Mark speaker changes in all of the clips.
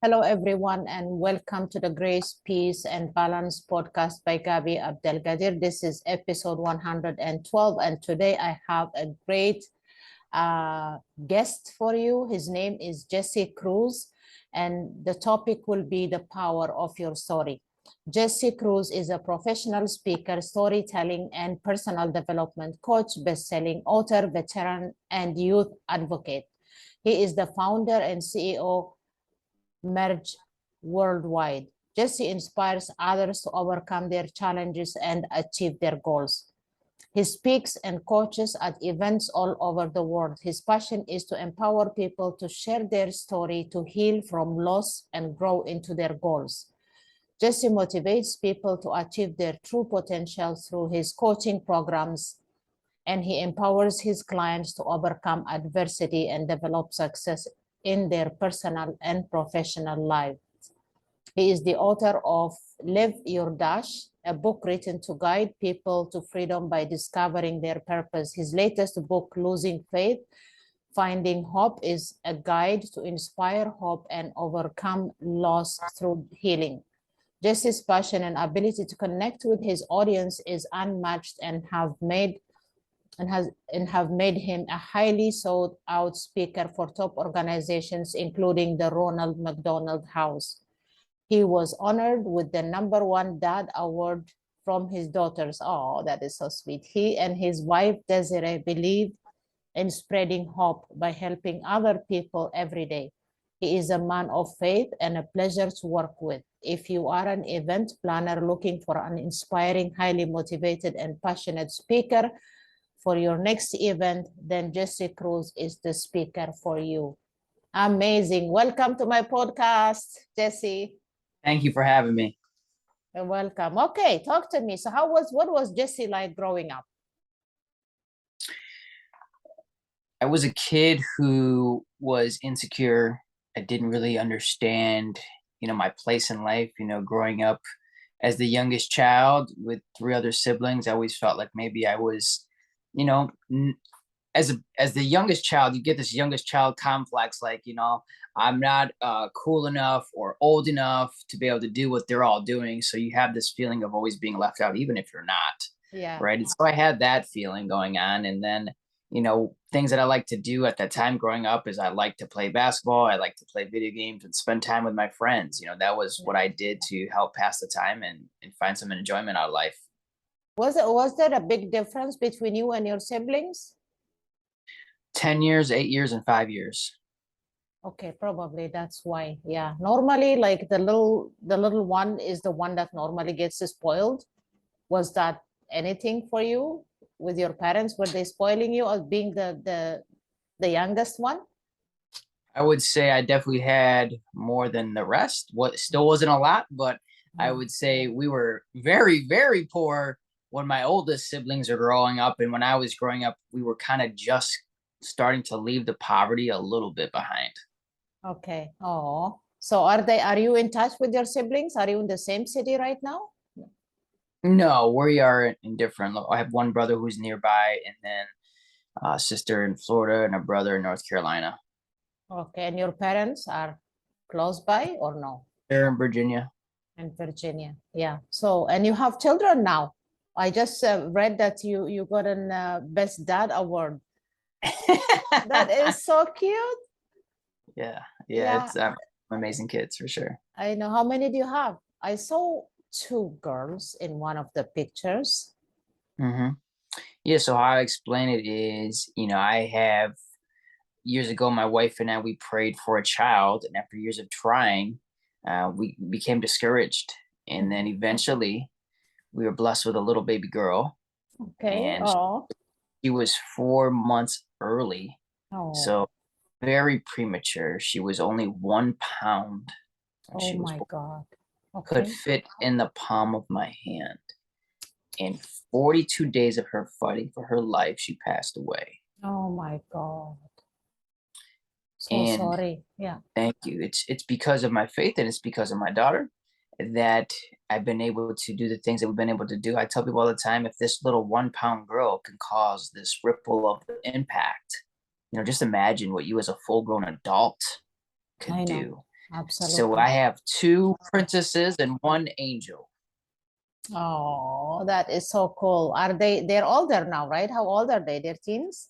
Speaker 1: Hello, everyone, and welcome to the Grace, Peace, and Balance podcast by Gabi Abdelgadir. This is episode 112, and today I have a great guest for you. His name is Jesse Cruz, and the topic will be the power of your story. Jesse Cruz is a professional speaker, storytelling, and personal development coach, best-selling author, veteran, and youth advocate. He is the founder and CEO Merge worldwide. Jesse inspires others to overcome their challenges and achieve their goals. He speaks and coaches at events all over the world. His passion is to empower people to share their story, to heal from loss, and grow into their goals. Jesse motivates people to achieve their true potential through his coaching programs, and he empowers his clients to overcome adversity and develop success in their personal and professional lives. He is the author of Live Your Dash, a book written to guide people to freedom by discovering their purpose. His latest book, Losing Faith, Finding Hope, is a guide to inspire hope and overcome loss through healing. Jesse's passion and ability to connect with his audience is unmatched and have made him a highly sought out speaker for top organizations, including the Ronald McDonald House. He was honored with the #1 Dad Award from his daughters. Oh, that is so sweet. He and his wife, Desiree, believe in spreading hope by helping other people every day. He is a man of faith and a pleasure to work with. If you are an event planner looking for an inspiring, highly motivated, and passionate speaker for your next event, then Jesse Cruz is the speaker for you. Amazing. Welcome to my podcast, Jesse.
Speaker 2: Thank you for having me.
Speaker 1: You're welcome. Okay, talk to me. So what was Jesse like growing up?
Speaker 2: I was a kid who was insecure. I didn't really understand, my place in life, growing up as the youngest child with three other siblings. I always felt like maybe I was, you know, as the youngest child, you get this youngest child complex, like, I'm not cool enough or old enough to be able to do what they're all doing. So you have this feeling of always being left out, even if you're not.
Speaker 1: Yeah.
Speaker 2: Right. And so I had that feeling going on. And then, things that I like to do at that time growing up is I like to play basketball. I like to play video games and spend time with my friends. That was what I did to help pass the time and find some enjoyment out of life.
Speaker 1: Was there a big difference between you and your siblings?
Speaker 2: 10 years, 8 years, and 5 years.
Speaker 1: Okay, probably that's why. Yeah. Normally, like the little one is the one that normally gets spoiled. Was that anything for you with your parents? Were they spoiling you or being the youngest one?
Speaker 2: I would say I definitely had more than the rest. What still wasn't a lot, but I would say we were very, very poor when my oldest siblings are growing up. And when I was growing up, we were kind of just starting to leave the poverty a little bit behind.
Speaker 1: Okay. Oh, so are you in touch with your siblings? Are you in the same city right now?
Speaker 2: No, we are in different. I have one brother who's nearby, and then a sister in Florida and a brother in North Carolina.
Speaker 1: Okay, and your parents are close by or no?
Speaker 2: They're in Virginia.
Speaker 1: In Virginia, yeah. So, and you have children now. I just read that you got an Best Dad Award. That is so cute.
Speaker 2: Yeah.
Speaker 1: Yeah.
Speaker 2: It's amazing kids for sure.
Speaker 1: I know. How many do you have? I saw 2 girls in one of the pictures.
Speaker 2: Yeah, so how I explain it is, I have years ago, my wife and I, we prayed for a child, and after years of trying, we became discouraged. And then eventually we were blessed with a little baby girl.
Speaker 1: Okay.
Speaker 2: And
Speaker 1: Oh.
Speaker 2: she was 4 months early.
Speaker 1: Oh.
Speaker 2: So very premature. She was only 1 pound.
Speaker 1: Oh my God. Okay.
Speaker 2: Could fit in the palm of my hand. In 42 days of her fighting for her life, she passed away.
Speaker 1: Oh my God. So sorry. Yeah.
Speaker 2: Thank you. It's because of my faith and it's because of my daughter that I've been able to do the things that we've been able to do. I tell people all the time, if this little 1 pound girl can cause this ripple of impact, just imagine what you as a full grown adult could do. So
Speaker 1: Absolutely.
Speaker 2: I have two princesses and one angel.
Speaker 1: Oh, that is so cool. They're older now, right? How old are they? They're teens?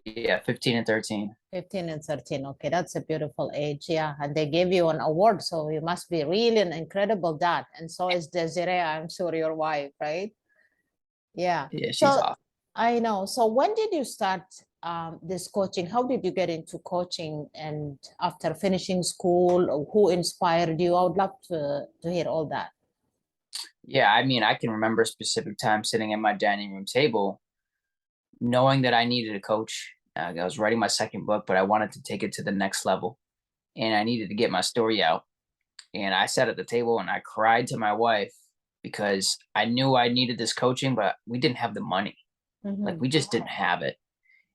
Speaker 2: Yeah, 15 and 13.
Speaker 1: 15 and 13. Okay, that's a beautiful age. Yeah. And they gave you an award. So you must be really an incredible dad. And so is Desiree, I'm sure, your wife, right? Yeah.
Speaker 2: Yeah, she's
Speaker 1: So
Speaker 2: awesome.
Speaker 1: I know. So when did you start this coaching? How did you get into coaching? And after finishing school, who inspired you? I would love to hear all that.
Speaker 2: Yeah, I mean, I can remember a specific time sitting at my dining room table, knowing that I needed a coach. I was writing my second book, but I wanted to take it to the next level, and I needed to get my story out. And I sat at the table and I cried to my wife because I knew I needed this coaching, but we didn't have the money. Like
Speaker 1: Mhm.
Speaker 2: we just didn't have it.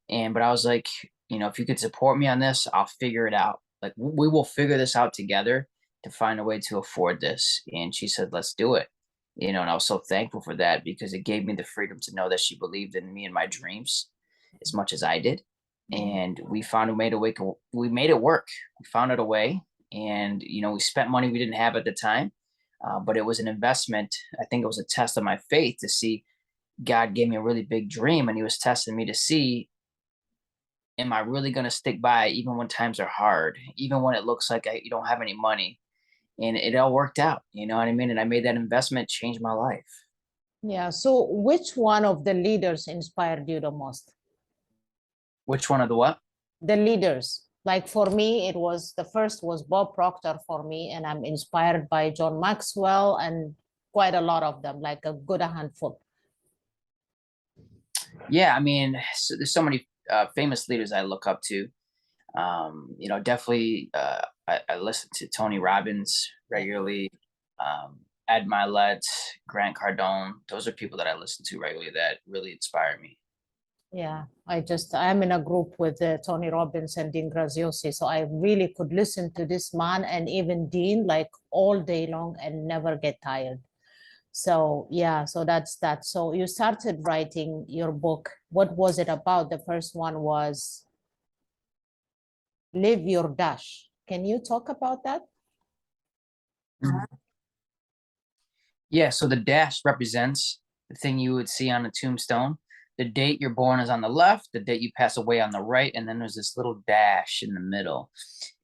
Speaker 2: But I was like, if you could support me on this, I'll figure it out. Like we will figure this out together to find a way to afford this. And she said, let's do it. And I was so thankful for that because it gave me the freedom to know that she believed in me and my dreams as much as I did.
Speaker 1: Mhm.
Speaker 2: And we found a way to we made it work. We found it a way. And, we spent money we didn't have at the time. But it was an investment. I think it was a test of my faith to see God gave me a really big dream and he was testing me to see, am I really going to stick by it even when times are hard, even when it looks like you don't have any money? And it all worked out, you know what I mean? And I made that investment change my life.
Speaker 1: Yeah. So which one of the leaders inspired you the most?
Speaker 2: Which one of the what?
Speaker 1: The leaders. Like for me, it was the first was Bob Proctor for me, and I'm inspired by John Maxwell and quite a lot of them, like a good handful.
Speaker 2: Yeah, I mean, there's so many famous leaders I look up to. Definitely, I listen to Tony Robbins
Speaker 1: Yeah.
Speaker 2: regularly, Ed Milet, Grant Cardone. Those are people that I listen to regularly that really inspire me.
Speaker 1: Yeah, I'm in a group with Tony Robbins and Dean Graziosi, so I really could listen to this man and even Dean like all day long and never get tired. So yeah, so that's that. So you started writing your book. What was it about? The first one was Live Your Dash. Can you talk about that?
Speaker 2: Mhm. Yeah, so the dash represents the thing you would see on a tombstone. The date you're born is on the left, the date you pass away on the right, and then there's this little dash in the middle.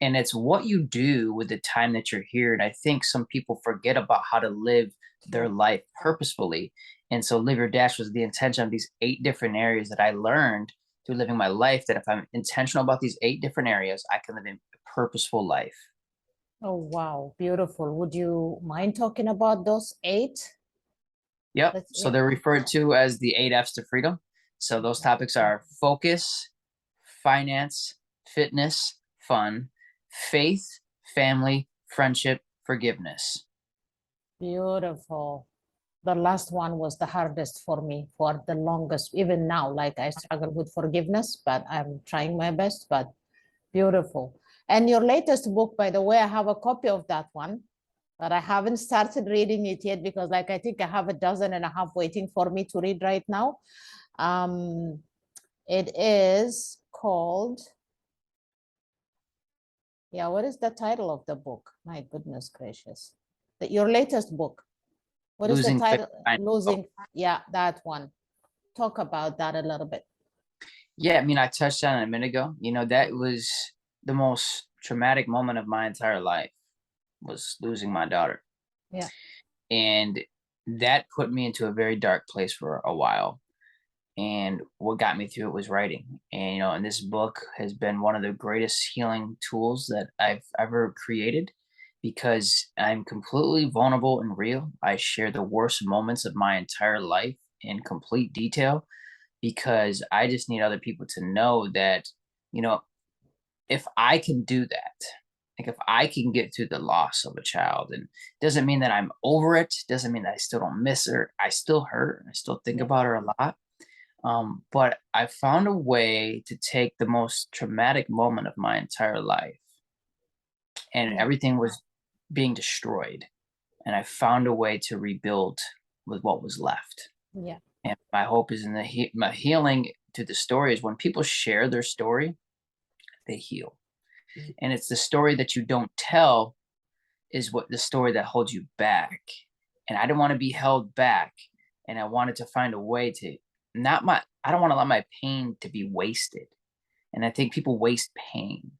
Speaker 2: And it's what you do with the time that you're here. And I think some people forget about how to live their
Speaker 1: True.
Speaker 2: life purposefully. And so Live Your Dash was the intention of these 8 different areas that I learned through living my life, that if I'm intentional about these 8 different areas, I can live a purposeful life.
Speaker 1: Oh, wow, beautiful. Would you mind talking about those eight?
Speaker 2: Yep.
Speaker 1: Let's,
Speaker 2: So
Speaker 1: yeah.
Speaker 2: they're referred to as the 8 F's to freedom. So those topics are focus, finance, fitness, fun, faith, family, friendship, forgiveness.
Speaker 1: Beautiful. The last one was the hardest for me for the longest, even now. Like I struggle with forgiveness, but I'm trying my best. But beautiful. And your latest book, by the way, I have a copy of that one, but I haven't started reading it yet because, like, I think I have a dozen and a half waiting for me to read right now. Um, it is called, yeah, what is the title of the book? My goodness gracious. Your latest book. What is the
Speaker 2: Losing faith.
Speaker 1: title? Losing, yeah, that one. Talk about that a little bit.
Speaker 2: Yeah, I mean, I touched on it a minute ago. That was the most traumatic moment of my entire life was losing my daughter.
Speaker 1: Yeah.
Speaker 2: And that put me into a very dark place for a while. And what got me through it was writing. And this book has been one of the greatest healing tools that I've ever created because I'm completely vulnerable and real. I share the worst moments of my entire life in complete detail because I just need other people to know that, you know, if I can do that, like if I can get through the loss of a child, and doesn't mean that I'm over it, doesn't mean that I still don't miss her. I still hurt. I still think
Speaker 1: Yeah.
Speaker 2: about her a lot. But I found a way to take the most traumatic moment of my entire life, and
Speaker 1: Yeah.
Speaker 2: everything was being destroyed. And I found a way to rebuild with what was left.
Speaker 1: Yeah.
Speaker 2: And my hope is in my healing to the story is when people share their story, they heal. And it's the story that you don't tell is what the story that holds you back. And I didn't want to be held back. And I wanted to find a way to I don't want to let my pain to be wasted. And I think people waste pain.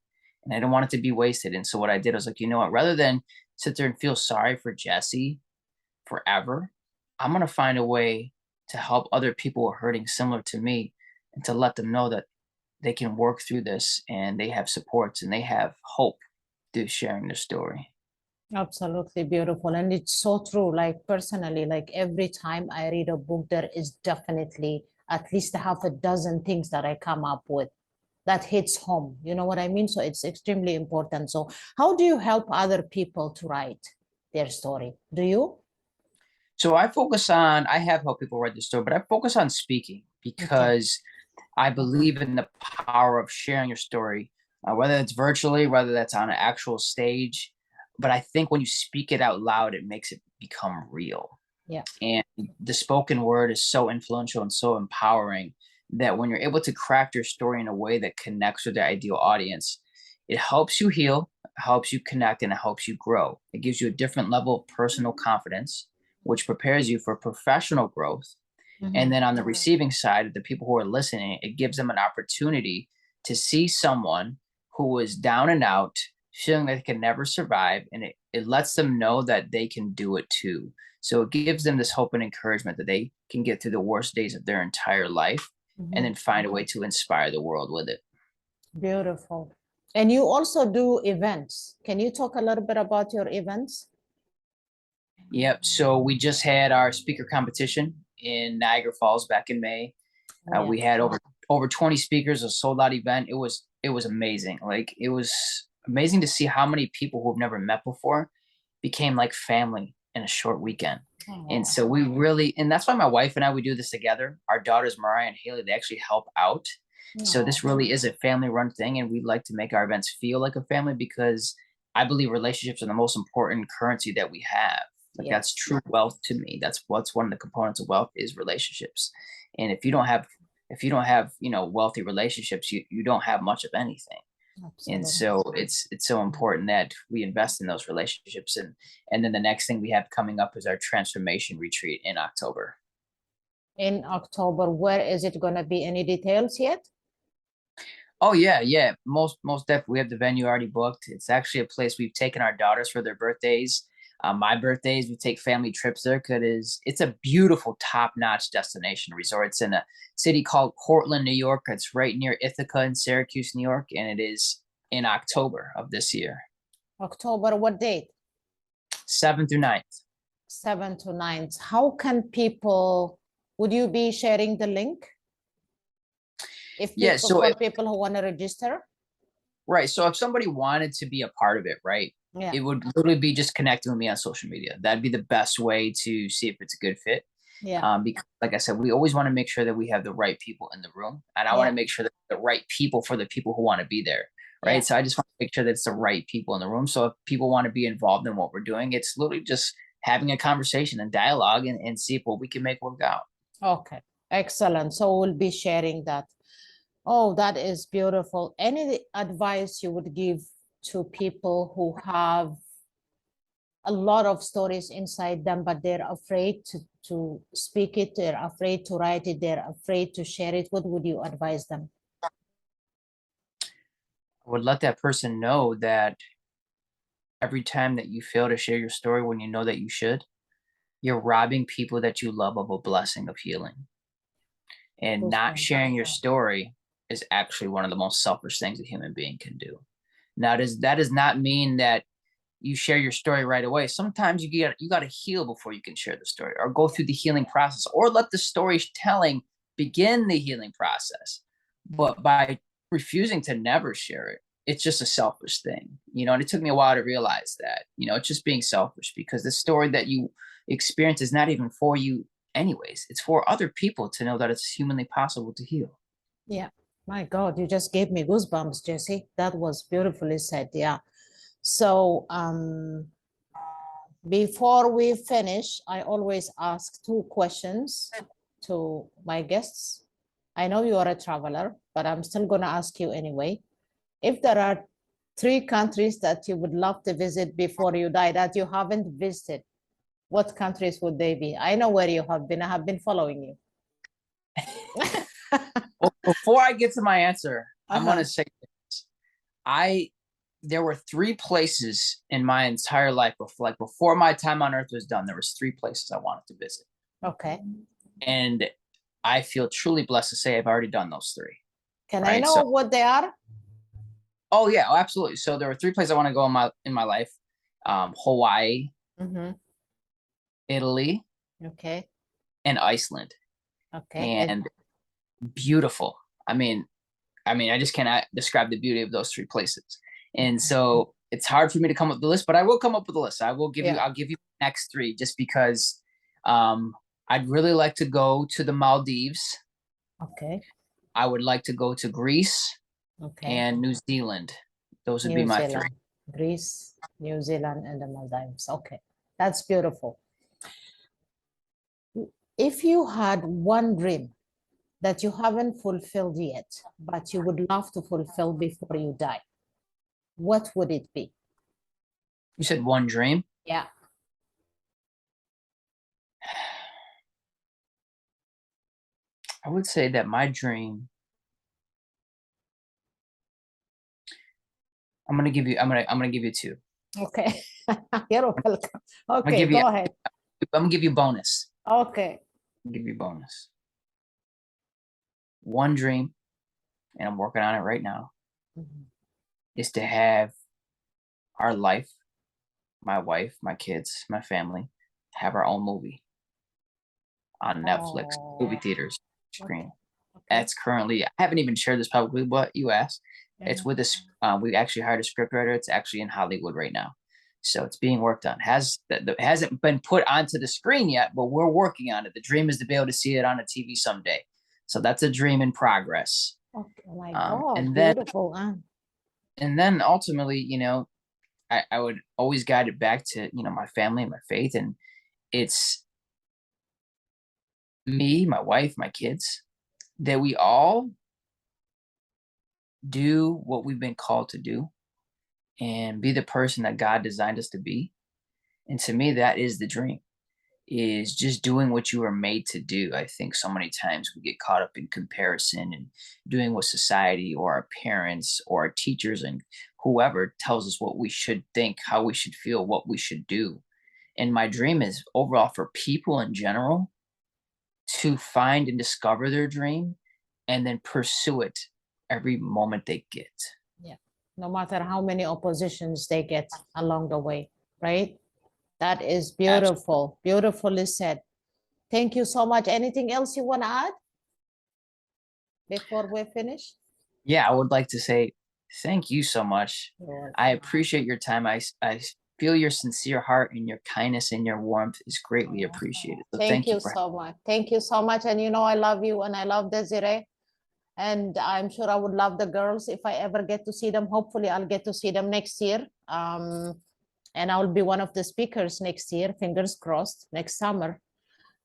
Speaker 2: And I don't want it to be wasted. And so what I did, I was like, you know what, rather than sit there and feel sorry for Jesse forever, I'm gonna find a way to help other people who are hurting similar to me and to let them know that they can work through this and they have supports and they have hope through sharing their story.
Speaker 1: Absolutely beautiful. And it's so true. Like personally, like every time I read a book, there is definitely at least half a dozen things that I come up with that hits home. You know what I mean? So it's extremely important. So how do you help other people to write their story? Do you?
Speaker 2: So I have helped people write the story, but I focus on speaking
Speaker 1: Okay.
Speaker 2: because I believe in the power of sharing your story, whether it's virtually, whether that's on an actual stage. But I think when you speak it out loud, it makes it become real.
Speaker 1: Yeah.
Speaker 2: And the spoken word is so influential and so empowering that when you're able to craft your story in a way that connects with the ideal audience, it helps you heal, helps you connect, and it helps you grow. It gives you a different level of personal confidence, which prepares you for professional growth. And
Speaker 1: Mhm.
Speaker 2: then on the receiving side, the people who are listening, it gives them an opportunity to see someone who is down and out, feeling they can never survive. And it lets them know that they can do it too. So it gives them this hope and encouragement that they can get through the worst days of their entire life and
Speaker 1: Mhm.
Speaker 2: then find a way to inspire the world with it.
Speaker 1: Beautiful. And you also do events. Can you talk a little bit about your events?
Speaker 2: Yep. So we just had our speaker competition in Niagara Falls back in May.
Speaker 1: Oh, yeah.
Speaker 2: We had over 20 speakers, a sold out event. It was amazing. Like it was amazing to see how many people who have never met before became like family in a short weekend. And
Speaker 1: Oh,
Speaker 2: so we really, and that's why my wife and I, we do this together. Our daughters, Mariah and Haley, they actually help out. So
Speaker 1: no.
Speaker 2: this really is a family run thing. And we like to make our events feel like a family because I believe relationships are the most important currency that we have. Like that's
Speaker 1: Yes.
Speaker 2: true wealth to me. That's what's one of the components of wealth is relationships. And if you don't have wealthy relationships, you don't have much of anything. And
Speaker 1: Absolutely.
Speaker 2: so it's so important that we invest in those relationships. And then the next thing we have coming up is our transformation retreat in October.
Speaker 1: In October, where is it going to be? Any details yet?
Speaker 2: Oh yeah, yeah. Most definitely, we have the venue already booked. It's actually a place we've taken our daughters for their birthdays. My birthdays, we take family trips there because it's a beautiful, top-notch destination resort. It's in a city called Cortland, New York. It's right near Ithaca in Syracuse, New York, and it is in October of this year,
Speaker 1: October, what date?
Speaker 2: 7th through 9th.
Speaker 1: 7th to 9th. How can people, would you be sharing the link if
Speaker 2: Yeah,
Speaker 1: people,
Speaker 2: so
Speaker 1: for people who want to register?
Speaker 2: right. So if somebody wanted to be a part of it, right,
Speaker 1: Yeah.
Speaker 2: it would literally be just connecting with me on social media. That'd be the best way to see if it's a good fit.
Speaker 1: Yeah.
Speaker 2: Because, like I said, we always want to make sure that we have the right people in the room, and I want
Speaker 1: Yeah.
Speaker 2: to make sure that the right people for the people who want to be there,
Speaker 1: Yeah.
Speaker 2: right? So I just want to make sure that it's the right people in the room. So if people want to be involved in what we're doing, it's literally just having a conversation and dialogue and see if what we can make work out.
Speaker 1: Okay. Excellent. So we'll be sharing that. Oh, that is beautiful. Any advice you would give to people who have a lot of stories inside them, but they're afraid to speak it, they're afraid to write it, they're afraid to share it? What would you advise them?
Speaker 2: I would let that person know that every time that you fail to share your story when you know that you should, you're robbing people that you love of a blessing of healing. And not
Speaker 1: Goosebumps.
Speaker 2: sharing your story is actually one of the most selfish things a human being can do. Now, that does not mean that you share your story right away. Sometimes you got to heal before you can share the story, or go through the healing process, or let the storytelling begin the healing process. But by refusing to never share it, it's just a selfish thing, and it took me a while to realize that, it's just being selfish because the story that you experience is not even for you anyways. It's for other people to know that it's humanly possible to heal.
Speaker 1: Yeah. My God, you just gave me goosebumps, Jesse. That was beautifully said. Yeah. So before we finish, I always ask two questions to my guests. I know you are a traveler, but I'm still going to ask you anyway. If there are 3 countries that you would love to visit before you die that you haven't visited. What countries would they be? I know where you have been. I have been following you.
Speaker 2: Well, before I get to my answer, I'm
Speaker 1: Uh-huh.
Speaker 2: gonna say this. There were 3 places in my entire life before my time on earth was done. There was 3 places I wanted to visit.
Speaker 1: Okay.
Speaker 2: And I feel truly blessed to say I've already done those 3.
Speaker 1: Can I
Speaker 2: Right.
Speaker 1: know
Speaker 2: So,
Speaker 1: what they are?
Speaker 2: oh yeah, oh, absolutely. So there were 3 places I want to go in my life. Hawaii,
Speaker 1: Mm-hmm.
Speaker 2: Italy,
Speaker 1: Okay.
Speaker 2: and Iceland.
Speaker 1: Okay.
Speaker 2: And beautiful. I just cannot describe the beauty of those 3 places. And so it's hard for me to come up with the list, but I will come up with a list. I'll give you the next 3 just because I'd really like to go to the Maldives.
Speaker 1: Okay.
Speaker 2: I would like to go to Greece
Speaker 1: Okay.
Speaker 2: and New Zealand. Those would be
Speaker 1: New
Speaker 2: my 3.
Speaker 1: Zealand, Greece, New Zealand, and the Maldives. Okay. That's beautiful. If you had one dream that you haven't fulfilled yet, but you would love to fulfill before you die, what would it be?
Speaker 2: You said one dream?
Speaker 1: Yeah.
Speaker 2: I would say that my dream, I'm gonna give you 2.
Speaker 1: Okay. You're welcome.
Speaker 2: I'm gonna
Speaker 1: Okay,
Speaker 2: give you
Speaker 1: go ahead.
Speaker 2: I'm gonna give you bonus.
Speaker 1: Okay.
Speaker 2: I'll give you bonus. One dream, and I'm working on it right now,
Speaker 1: Mhm.
Speaker 2: is to have our life, my wife, my kids, my family, have our own movie on Netflix, movie
Speaker 1: Oh,
Speaker 2: theaters,
Speaker 1: okay.
Speaker 2: screen.
Speaker 1: Okay.
Speaker 2: That's currently, I haven't even shared this publicly, but you asked. It's
Speaker 1: Mhm.
Speaker 2: with this, we actually hired a scriptwriter. It's actually in Hollywood right now. So it's being worked on. Hasn't been put onto the screen yet, but we're working on it. The dream is to be able to see it on a TV someday. So that's a dream in progress.
Speaker 1: Okay. Oh my
Speaker 2: Um,
Speaker 1: God,
Speaker 2: and then
Speaker 1: beautiful.
Speaker 2: and then ultimately, I would always guide it back to, my family and my faith. And it's me, my wife, my kids, that we all do what we've been called to do and be the person that God designed us to be. And to me, that is the dream, is just doing what you were made to do. I think so many times we get caught up in comparison and doing what society or our parents or our teachers and whoever tells us what we should think, how we should feel, what we should do. And my dream is overall for people in general to find and discover their dream and then pursue it every moment they get.
Speaker 1: Yeah. No matter how many oppositions they get along the way, right? That is
Speaker 2: Absolutely.
Speaker 1: beautiful. Beautifully said. Thank you so much. Anything else you want to add before we finish?
Speaker 2: Yeah, I would like to say thank you so much.
Speaker 1: You're
Speaker 2: I
Speaker 1: welcome.
Speaker 2: appreciate your time. I feel your sincere heart, and your kindness and your warmth is greatly
Speaker 1: Oh,
Speaker 2: appreciated. So
Speaker 1: thank
Speaker 2: thank you
Speaker 1: you
Speaker 2: for.
Speaker 1: so much. Thank you so much. And I love you and I love Desiree. And I'm sure I would love the girls if I ever get to see them. Hopefully, I'll get to see them next year. And I'll be one of the speakers next year, fingers crossed, next summer.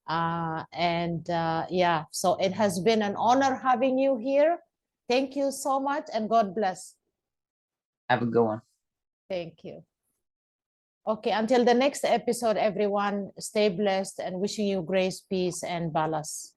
Speaker 1: Yeah, so it has been an honor having you here. Thank you so much and God bless.
Speaker 2: Have a good one.
Speaker 1: Thank you. Okay, until the next episode, everyone, stay blessed and wishing you grace, peace, and balance.